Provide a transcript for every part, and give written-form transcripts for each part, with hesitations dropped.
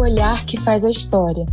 olhar que faz a história,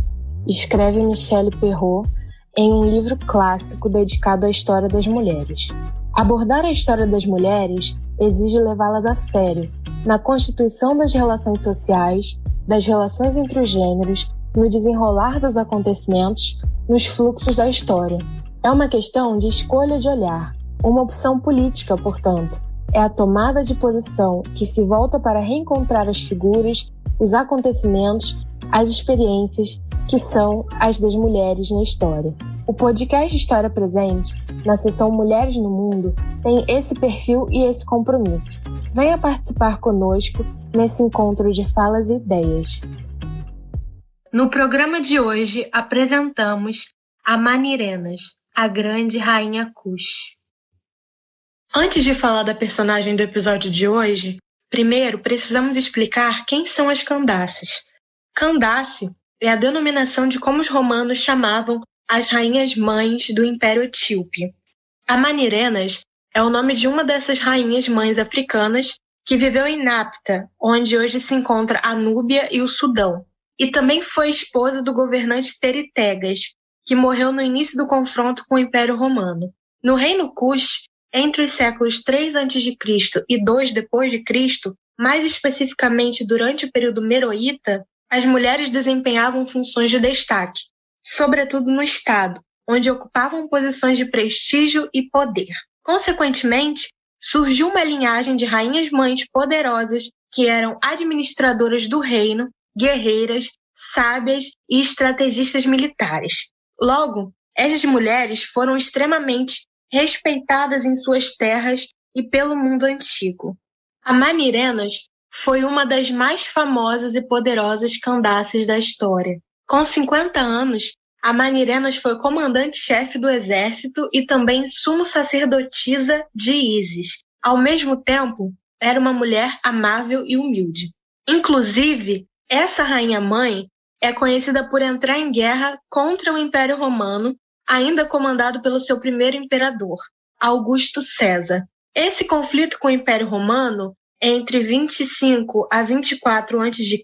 escreve Michelle Perrault em um livro clássico dedicado à história das mulheres. Abordar a história das mulheres exige levá-las a sério, na constituição das relações sociais, das relações entre os gêneros, no desenrolar dos acontecimentos, nos fluxos da história. É uma questão de escolha de olhar, uma opção política, portanto. É a tomada de posição que se volta para reencontrar as figuras, os acontecimentos, as experiências que são as das mulheres na história. O podcast História Presente, na seção Mulheres no Mundo, tem esse perfil e esse compromisso. Venha participar conosco nesse encontro de falas e ideias. No programa de hoje, apresentamos a Manirenas, a grande rainha Kush. Antes de falar da personagem do episódio de hoje, primeiro precisamos explicar quem são as Candaces. Candace é a denominação de como os romanos chamavam as rainhas-mães do Império Etíope. A Manirenas é o nome de uma dessas rainhas-mães africanas que viveu em Napta, onde hoje se encontra a Núbia e o Sudão, e também foi esposa do governante Terítegas, que morreu no início do confronto com o Império Romano. No Reino Kush, entre os séculos 3 a.C. e 2 d.C., mais especificamente durante o período Meroíta, as mulheres desempenhavam funções de destaque, sobretudo no Estado, onde ocupavam posições de prestígio e poder. Consequentemente, surgiu uma linhagem de rainhas-mães poderosas que eram administradoras do reino, guerreiras, sábias e estrategistas militares. Logo, essas mulheres foram extremamente respeitadas em suas terras e pelo mundo antigo. A Manirenas foi uma das mais famosas e poderosas Candaces da história. Com 50 anos, a Manirenas foi comandante-chefe do exército e também sumo sacerdotisa de Ísis. Ao mesmo tempo, era uma mulher amável e humilde. Inclusive, essa rainha-mãe é conhecida por entrar em guerra contra o Império Romano, ainda comandado pelo seu primeiro imperador, Augusto César. Esse conflito com o Império Romano, entre 25 a 24 a.C.,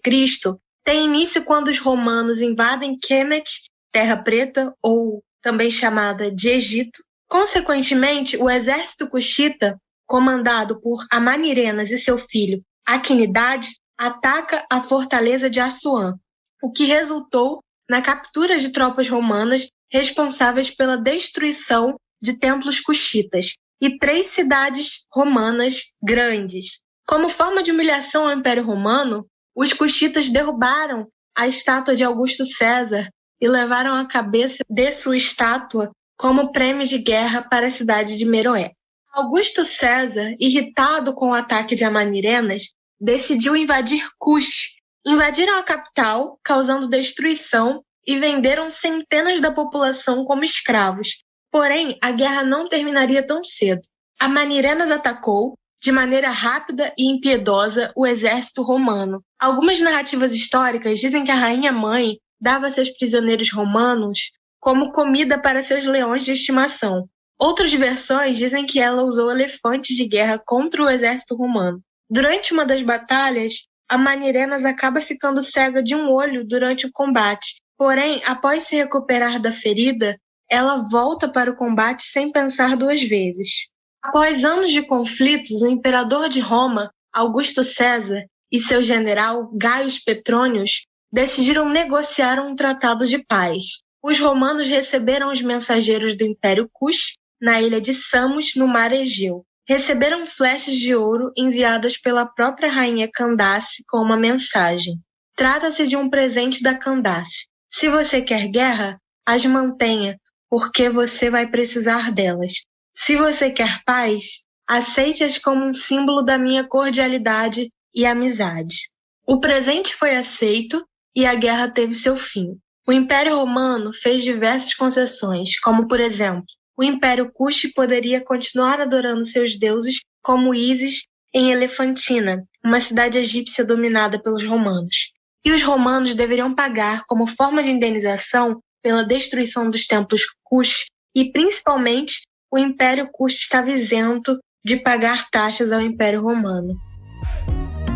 tem início quando os romanos invadem Kemet, Terra Preta, ou também chamada de Egito. Consequentemente, o exército cuxita, comandado por Amanirenas e seu filho Aquinidade, ataca a fortaleza de Assuã, o que resultou na captura de tropas romanas responsáveis pela destruição de templos cuxitas e 3 cidades romanas grandes. Como forma de humilhação ao Império Romano, os cuxitas derrubaram a estátua de Augusto César e levaram a cabeça de sua estátua como prêmio de guerra para a cidade de Meroé. Augusto César, irritado com o ataque de Amanirenas, decidiu invadir Kush. Invadiram a capital, causando destruição, e venderam centenas da população como escravos. Porém, a guerra não terminaria tão cedo. Amanirenas atacou, de maneira rápida e impiedosa, o exército romano. Algumas narrativas históricas dizem que a rainha-mãe dava seus prisioneiros romanos como comida para seus leões de estimação. Outras versões dizem que ela usou elefantes de guerra contra o exército romano. Durante uma das batalhas, Amanirenas acaba ficando cega de um olho durante o combate. Porém, após se recuperar da ferida, ela volta para o combate sem pensar 2 vezes. Após anos de conflitos, o imperador de Roma, Augusto César, e seu general, Gaius Petronius, decidiram negociar um tratado de paz. Os romanos receberam os mensageiros do Império Kush na ilha de Samos, no mar Egeu. Receberam flechas de ouro enviadas pela própria rainha Candace com uma mensagem. Trata-se de um presente da Candace. Se você quer guerra, as mantenha, porque você vai precisar delas. Se você quer paz, aceite-as como um símbolo da minha cordialidade e amizade. O presente foi aceito e a guerra teve seu fim. O Império Romano fez diversas concessões, como, por exemplo, o Império Kush poderia continuar adorando seus deuses como Ísis em Elefantina, uma cidade egípcia dominada pelos romanos. E os romanos deveriam pagar como forma de indenização pela destruição dos templos Kush e, principalmente, o Império Kush estava isento de pagar taxas ao Império Romano.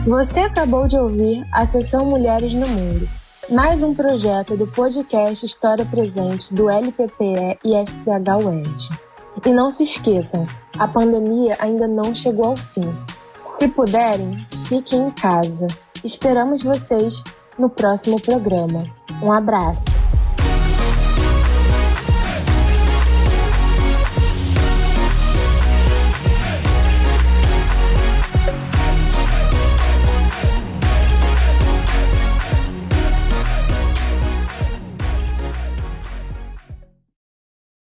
Você acabou de ouvir a seção Mulheres no Mundo. Mais um projeto do podcast História Presente do LPPE e FCH UERJ. E não se esqueçam, a pandemia ainda não chegou ao fim. Se puderem, fiquem em casa. Esperamos vocês no próximo programa. Um abraço!